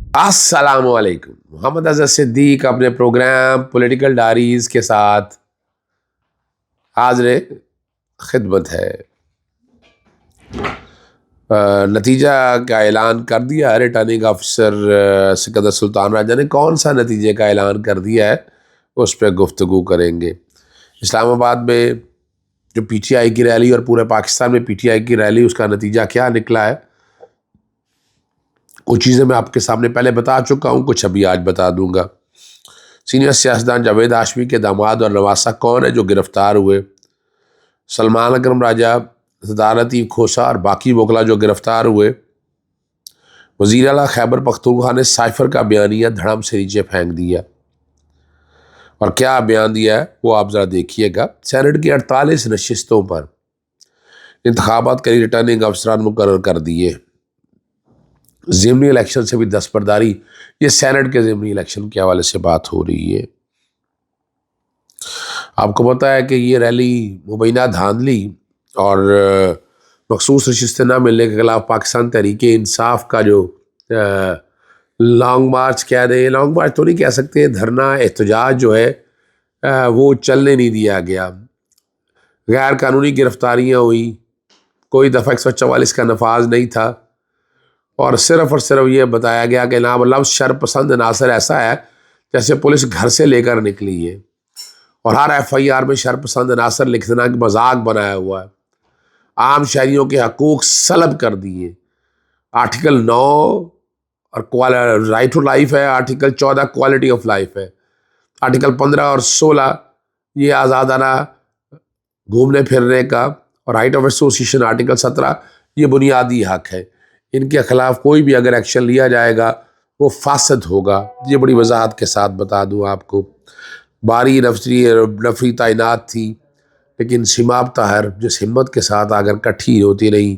السلام علیکم. محمد اظہر صدیق اپنے پروگرام پولیٹیکل ڈائریز کے ساتھ حاضر خدمت ہے. نتیجہ کا اعلان کر دیا ہے ریٹرننگ آفیسر سکندر سلطان راجہ نے. کون سا نتیجے کا اعلان کر دیا ہے اس پہ گفتگو کریں گے. اسلام آباد میں جو پی ٹی آئی کی ریلی اور پورے پاکستان میں پی ٹی آئی کی ریلی، اس کا نتیجہ کیا نکلا ہے، کچھ چیزیں میں آپ کے سامنے پہلے بتا چکا ہوں، کچھ ابھی آج بتا دوں گا. سینئر سیاستدان جاوید ہاشمی کے داماد اور نواسہ کون ہے جو گرفتار ہوئے؟ سلمان اکرم راجہ، صدارتی کھوسا اور باقی وکلا جو گرفتار ہوئے. وزیر اعلیٰ خیبر پختونخوا نے سائفر کا بیانیہ دھڑم سے نیچے پھینک دیا. اور کیا بیان دیا ہے وہ آپ ذرا دیکھیے گا. سینٹ کی 48 نشستوں پر انتخابات کے لیے ریٹرننگ افسران مقرر کر دیے. ضمنی الیکشن سے بھی دستبرداری، یہ سینٹ کے ضمنی الیکشن کے حوالے سے بات ہو رہی ہے. آپ کو پتہ ہے کہ یہ ریلی مبینہ دھاندلی اور مخصوص نشستیں نہ ملنے کے خلاف پاکستان تحریک انصاف کا جو لانگ مارچ کہہ دیں، لانگ مارچ تو نہیں کہہ سکتے، دھرنا احتجاج جو ہے وہ چلنے نہیں دیا گیا. غیر قانونی گرفتاریاں ہوئی، کوئی دفعہ 144 کا نفاذ نہیں تھا، اور صرف یہ بتایا گیا کہ نام لفظ شر پسند عناصر ایسا ہے جیسے پولیس گھر سے لے کر نکلی ہے، اور ہر ایف آئی آر میں شر پسند عناصر لکھنا کہ مذاق بنایا ہوا ہے. عام شہریوں کے حقوق سلب کر دیے. آرٹیکل 9 اور رائٹ ٹو لائف ہے، آرٹیکل 14 کوالٹی آف لائف ہے، آرٹیکل 15 اور 16 یہ آزادانہ گھومنے پھرنے کا، اور رائٹ آف ایسوسیشن آرٹیکل 17 یہ بنیادی حق ہے. ان کے خلاف کوئی بھی اگر ایکشن لیا جائے گا وہ فاسد ہوگا. یہ بڑی وضاحت کے ساتھ بتا دوں آپ کو. باری نفری تعینات تھی، لیکن شماب طاہر جس ہمت کے ساتھ اگر کٹھی ہوتی رہی،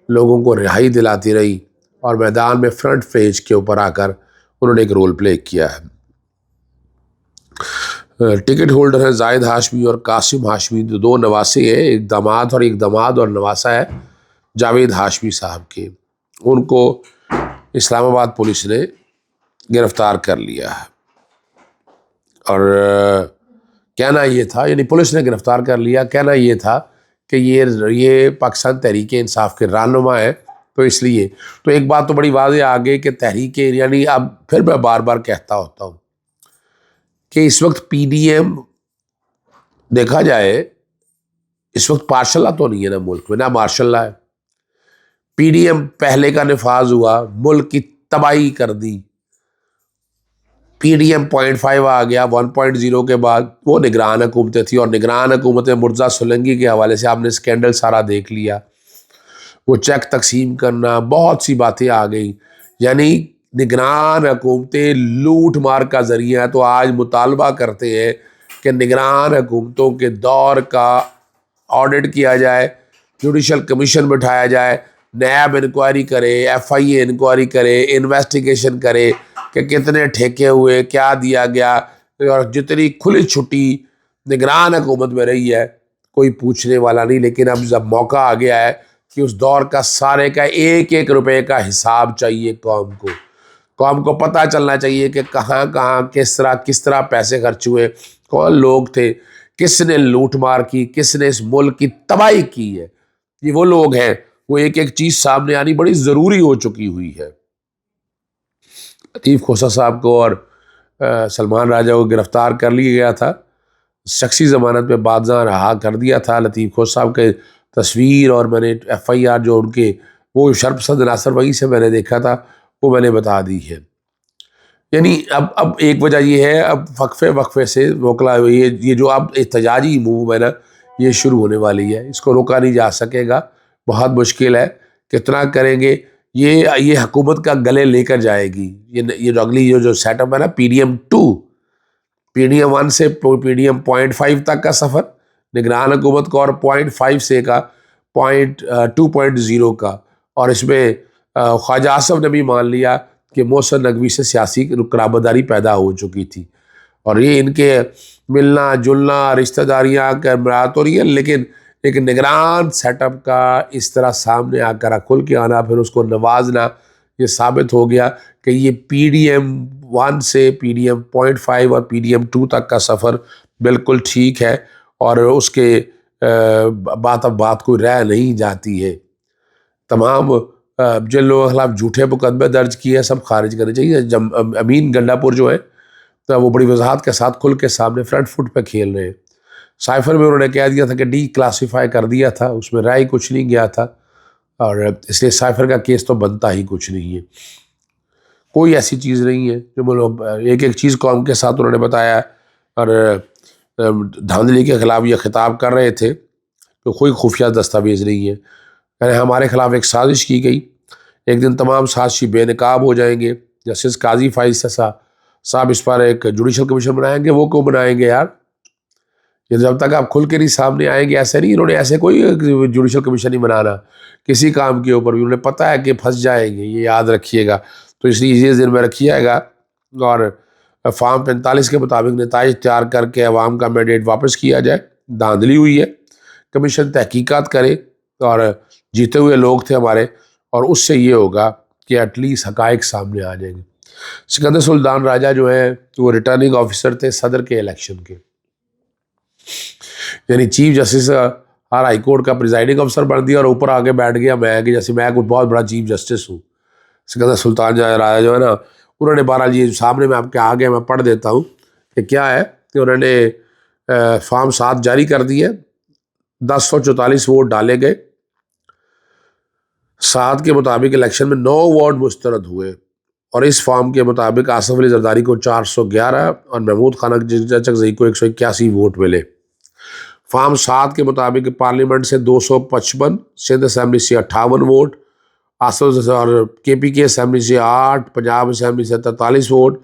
لوگوں کو رہائی دلاتی رہی، اور میدان میں فرنٹ پیج کے اوپر آ کر انہوں نے ایک رول پلے کیا ہے. ٹکٹ ہولڈر ہیں زاہد ہاشمی اور قاسم ہاشمی، دو نواسے ہیں، ایک داماد اور نواسا ہے جاوید ہاشمی صاحب کے. ان کو اسلام آباد پولیس نے گرفتار کر لیا ہے. اور کہنا یہ تھا، یعنی پولیس نے گرفتار کر لیا، کہنا یہ تھا کہ یہ پاکستان تحریک انصاف کے رہنما ہے، تو اس لیے تو ایک بات تو بڑی واضح آ گئی کہ تحریک، یعنی اب پھر میں بار بار کہتا ہوتا ہوں کہ اس وقت پی ڈی ایم دیکھا جائے، اس وقت مارشل لا تو نہیں ہے نا ملک میں، نہ مارشل لا ہے. پی ڈی ایم پہلے کا نفاذ ہوا، ملک کی تباہی کر دی. پی ڈی ایم 0.5 آ گیا 1.0 کے بعد. وہ نگران حکومتیں تھیں، اور نگران حکومتیں مرزا سولنگی کے حوالے سے آپ نے سکینڈل سارا دیکھ لیا. وہ چیک تقسیم کرنا، بہت سی باتیں آ گئی. یعنی نگران حکومتیں لوٹ مار کا ذریعہ ہے. تو آج مطالبہ کرتے ہیں کہ نگران حکومتوں کے دور کا آڈٹ کیا جائے، جوڈیشل کمیشن بٹھایا جائے، نیب انکوائری کرے، ایف آئی اے انکوائری کرے، انویسٹیگیشن کرے کہ کتنے ٹھیکے ہوئے، کیا دیا گیا. اور جتنی کھلی چھٹی نگران حکومت میں رہی ہے کوئی پوچھنے والا نہیں. لیکن اب جب موقع آ گیا ہے کہ اس دور کا سارے کا ایک ایک روپے کا حساب چاہیے قوم کو پتہ چلنا چاہیے کہ کہاں کس طرح پیسے خرچ ہوئے، کون لوگ تھے، کس نے لوٹ مار کی، کس نے اس ملک کی تباہی کی ہے. یہ وہ لوگ ہیں، وہ ایک ایک چیز سامنے آنی بڑی ضروری ہو چکی ہوئی ہے. لطیف کھوسا صاحب کو اور سلمان راجہ کو گرفتار کر لیا گیا تھا، شخصی ضمانت پہ بادزاں رہا کر دیا تھا. لطیف کھوسا صاحب کے تصویر اور میں نے ایف آئی آر جو ان کے وہ شرپسند عناصر وہیں سے میں نے دیکھا تھا، وہ میں نے بتا دی ہے. یعنی اب ایک وجہ یہ ہے، اب وقفے سے وکلا یہ جو اب احتجاجی موو ہے نا، یہ شروع ہونے والی ہے. اس کو روکا نہیں جا سکے گا، بہت مشکل ہے. کتنا کریں گے، یہ حکومت کا گلے لے کر جائے گی. یہ جو اگلی جو سیٹ اپ ہے نا، P D M 2، P D M 1 سے پی ڈی ایم 0.5 تک کا سفر نگران حکومت کا، اور 0.5 سے کا 2.0 کا. اور اس میں خواجہ آصف نے بھی مان لیا کہ محسن نقوی سے سیاسی قرابت داری پیدا ہو چکی تھی، اور یہ ان کے ملنا جلنا رشتہ داریاں کا امرات ہو رہی ہے. لیکن ایک نگران سیٹ اپ کا اس طرح سامنے آ کر کھل کے آنا، پھر اس کو نوازنا، یہ ثابت ہو گیا کہ یہ PDM-1 سے PDM-0.5 اور PDM-2 تک کا سفر بالکل ٹھیک ہے، اور اس کے بات اب بات کوئی رہ نہیں جاتی ہے۔ تمام جن لوگوں کے خلاف جھوٹے مقدمے درج کیے ہیں سب خارج کرنے چاہیے۔ امین گنڈا پور جو ہے تو وہ بڑی وضاحت کے ساتھ کھل کے سامنے فرنٹ فٹ پہ کھیل رہے ہیں۔ سائفر میں انہوں نے کہہ دیا تھا کہ ڈی کلاسیفائی کر دیا تھا، اس میں رائے کچھ نہیں گیا تھا، اور اس لیے سائفر کا کیس تو بنتا ہی کچھ نہیں ہے۔ کوئی ایسی چیز نہیں ہے جو لوگ ایک ایک چیز قوم کے ساتھ انہوں نے بتایا، اور دھاندلی کے خلاف یہ خطاب کر رہے تھے کہ کوئی خفیہ دستاویز نہیں ہے، یعنی ہمارے خلاف ایک سازش کی گئی، ایک دن تمام سازشی بے نقاب ہو جائیں گے۔ جسٹس قاضی فائز صاحب اس پر ایک جوڈیشل کمیشن بنائیں گے، وہ کیوں بنائیں گے یار؟ یہ جب تک آپ کھل کے نہیں سامنے آئیں گے، ایسے نہیں، انہوں نے ایسے کوئی جوڈیشل کمیشن نہیں بنانا کسی کام کے اوپر بھی، انہیں پتہ ہے کہ پھنس جائیں گے، یہ یاد رکھیے گا، تو اس لیے یہ ذہن میں رکھیے گا، اور فارم 45 کے مطابق نتائج تیار کر کے عوام کا مینڈیٹ واپس کیا جائے۔ دھاندلی ہوئی ہے، کمیشن تحقیقات کرے، اور جیتے ہوئے لوگ تھے ہمارے، اور اس سے یہ ہوگا کہ ایٹ لیسٹ حقائق سامنے آ جائیں گے۔ سکندر سلطان راجہ جو ہیں وہ ریٹرننگ آفیسر تھے صدر کے الیکشن کے، یعنی چیف جسٹس ہر ہائی کورٹ کا پریزائڈنگ افسر بن دیا، اور اوپر آگے بیٹھ گیا میں کہ جیسے میں کوئی بہت بڑا چیف جسٹس ہوں۔ سکندر سلطان راجہ جو ہے نا، انہوں نے بہرحال یہ سامنے میں آپ کے آگے میں پڑھ دیتا ہوں کہ کیا ہے کہ انہوں نے فارم 7 جاری کر دی ہے، 1044 ووٹ ڈالے گئے، 7 کے مطابق الیکشن میں 9 ووٹ مسترد ہوئے، اور اس فارم کے مطابق آصف علی زرداری کو 411 اور محمود خان چکزئی کو 181 ووٹ ملے۔ فارم 7 کے مطابق پارلیمنٹ سے 255، سندھ اسمبلی سے 58 ووٹ، آصف اور KPK اسمبلی سے 8، پنجاب اسمبلی سے 43 ووٹ،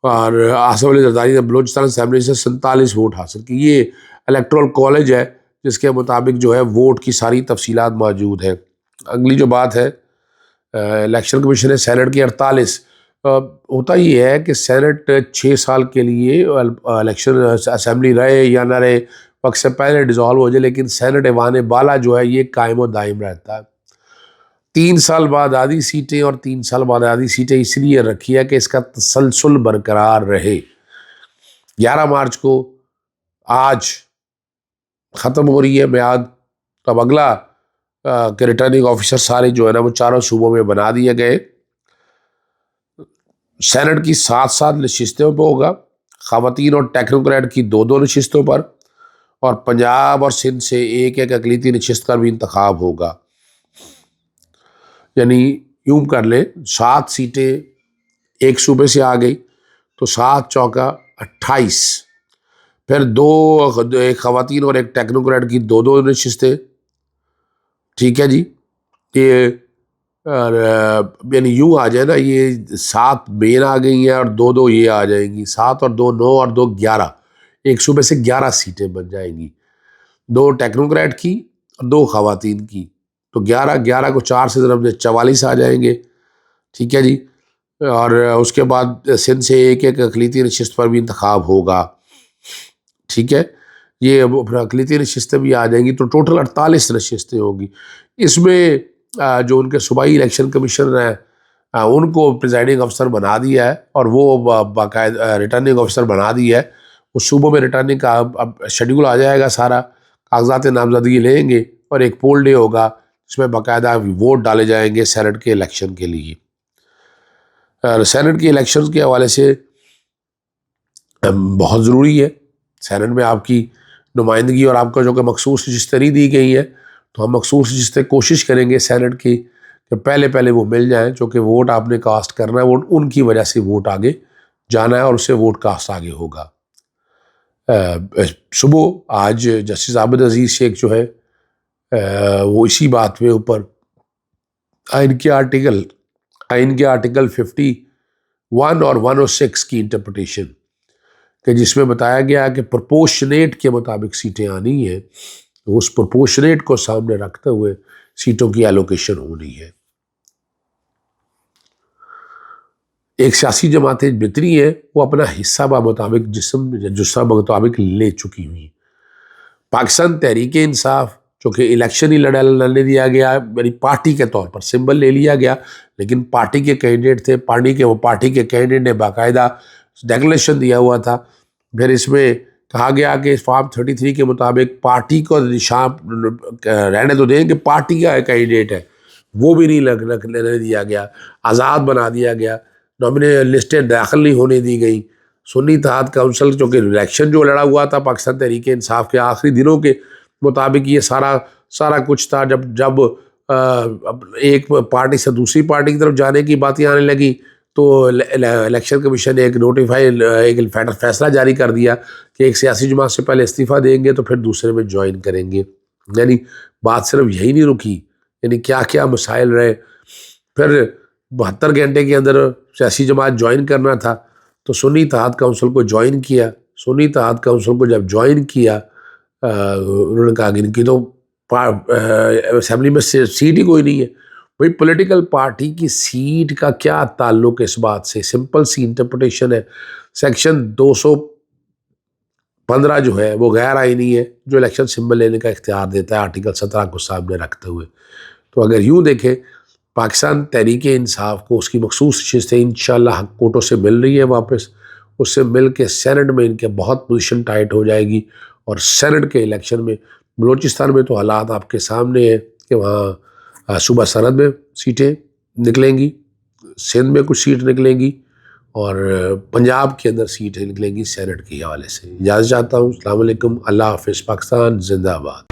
اور آصف علی زرداری نے بلوچستان اسمبلی سے 47 ووٹ حاصل کی۔ یہ الیکٹرل کالج ہے جس کے مطابق جو ہے ووٹ کی ساری تفصیلات موجود ہیں۔ اگلی جو بات ہے، الیکشن کمیشن ہے سینٹ کی 48، ہوتا یہ ہے کہ سینٹ 6 سال کے لیے الیکشن اسمبلی رہے یا نہ رہے، وقت سے پہلے ڈیزالو ہو جائے، لیکن سینٹ ایوان بالا جو ہے یہ قائم و دائم رہتا ہے۔ 3 سال بعد آدھی سیٹیں اور 3 سال بعد آدھی سیٹیں اس لیے رکھی ہے کہ اس کا تسلسل برقرار رہے۔ 11 مارچ کو آج ختم ہو رہی ہے میعاد، تو اب اگلا کہ ریٹرننگ آفیسر سارے جو ہے نا وہ چاروں صوبوں میں بنا دیے گئے۔ سینٹ کی 7 نشستوں پہ ہوگا، خواتین اور ٹیکنوکریٹ کی 2 نشستوں پر، اور پنجاب اور سندھ سے ایک اقلیتی نشست کا بھی انتخاب ہوگا۔ یعنی یوں کر لیں 7 سیٹیں ایک صوبے سے آ گئی تو 7 چوکا 28، پھر 2 ایک خواتین اور ایک ٹیکنوکریٹ کی 2 نشستیں، ٹھیک ہے جی۔ یہ یعنی یوں آ جائے نا، یہ 7 مین آ گئی ہیں اور 2 یہ آ جائیں گی، 7 اور 2 9 اور 2 11، ایک صوبے سے 11 سیٹیں بن جائیں گی، 2 ٹیکنوکریٹ کی اور 2 خواتین کی، تو 11 کو 4 سے ضرب دیں 44 آ جائیں گے، ٹھیک ہے جی۔ اور اس کے بعد سندھ سے ایک اقلیتی نشست پر بھی انتخاب ہوگا، ٹھیک ہے۔ یہ اقلیتی نشستیں بھی آ جائیں گی تو ٹوٹل 48 نشستیں ہوں گی۔ اس میں جو ان کے صوبائی الیکشن کمیشنر ہیں ان کو پریزائڈنگ افسر بنا دیا ہے، اور وہ باقاعدہ ریٹرننگ افسر بنا دیا ہے۔ اس صوبوں میں ریٹرننگ کا اب شیڈیول آ جائے گا، سارا کاغذات نامزدگی لیں گے، اور ایک پول ڈے ہوگا جس میں باقاعدہ ووٹ ڈالے جائیں گے سینٹ کے الیکشن کے لیے۔ سینٹ کے الیکشن کے حوالے سے بہت ضروری ہے، سینٹ میں آپ کی نمائندگی اور آپ کا جو کہ مخصوص رجسٹری دی گئی ہے، تو ہم مخصوص رجسٹر کوشش کریں گے سینٹ کی کہ پہلے وہ مل جائیں، چونکہ ووٹ آپ نے کاسٹ کرنا ہے، وہ ان کی وجہ سے ووٹ آگے جانا ہے، اور اس سے ووٹ کاسٹ آگے ہوگا۔ صبح آج جسٹس عابد عزیز شیخ جو ہے وہ اسی بات پہ اوپر آئین کے آرٹیکل 51 اور 106 کی انٹرپریٹیشن، کہ جس میں بتایا گیا کہ پرپورشنیٹ کے مطابق سیٹیں آنی ہیں، اس پرپورشنیٹ کو سامنے رکھتے ہوئے سیٹوں کی ایلوکیشن ہونی ہے۔ ایک سیاسی جماعتیں جتنی ہیں وہ اپنا حصہ جسم مطابق لے چکی ہوئی۔ پاکستان تحریک انصاف چونکہ الیکشن ہی لڑنے دیا گیا، یعنی پارٹی کے طور پر سمبل لے لیا گیا، لیکن پارٹی کے کینڈیڈیٹ تھے، پارٹی کے کینڈیڈیٹ نے باقاعدہ ڈیکلیریشن دیا ہوا تھا۔ پھر اس میں کہا گیا کہ فارم 33 کے مطابق پارٹی کو نشان رہنے تو دیں کہ پارٹی کا کینڈیڈیٹ ہے، وہ بھی نہیں لینے دیا گیا، آزاد بنا دیا گیا، نامنیشن لسٹیں داخل نہیں ہونے دی گئی۔ سنی اتحاد کونسل چونکہ الیکشن جو لڑا ہوا تھا پاکستان تحریک انصاف کے آخری دنوں کے مطابق یہ سارا کچھ تھا، جب ایک پارٹی سے دوسری پارٹی کی طرف جانے کی باتیں آنے لگی تو الیکشن کمیشن نے ایک فیصلہ جاری کر دیا کہ ایک سیاسی جماعت سے پہلے استعفیٰ دیں گے تو پھر دوسرے میں جوائن کریں گے۔ یعنی بات صرف یہی نہیں رکی، یعنی کیا کیا مسائل رہے۔ پھر 72 گھنٹے کے اندر سیاسی جماعت جوائن کرنا تھا تو سنی اتحاد کونسل کو جوائن کیا۔ سنی اتحاد کونسل کو جب جوائن کیا انہوں نے کہا کہ ان کی تو اسمبلی میں سیٹ ہی کوئی نہیں ہے۔ بھئی پولیٹیکل پارٹی کی سیٹ کا کیا تعلق اس بات سے؟ سمپل سی انٹرپریٹیشن ہے۔ سیکشن 215 جو ہے وہ غیر آئینی ہے، جو الیکشن سمبل لینے کا اختیار دیتا ہے آرٹیکل 17 کو سامنے رکھتے ہوئے۔ تو اگر یوں دیکھیں پاکستان تحریک انصاف کو اس کی مخصوص نشستیں انشاءاللہ حق کوٹوں سے مل رہی ہیں واپس، اس سے مل کے سینٹ میں ان کے بہت پوزیشن ٹائٹ ہو جائے گی، اور سینٹ کے الیکشن میں بلوچستان میں تو حالات آپ کے سامنے ہیں کہ وہاں صوبہ سرحد میں سیٹیں نکلیں گی، سندھ میں کچھ سیٹ نکلیں گی، اور پنجاب کے اندر سیٹیں نکلیں گی سینٹ کے حوالے سے۔ اجازت چاہتا ہوں، السلام علیکم، اللہ حافظ، پاکستان زندہ باد۔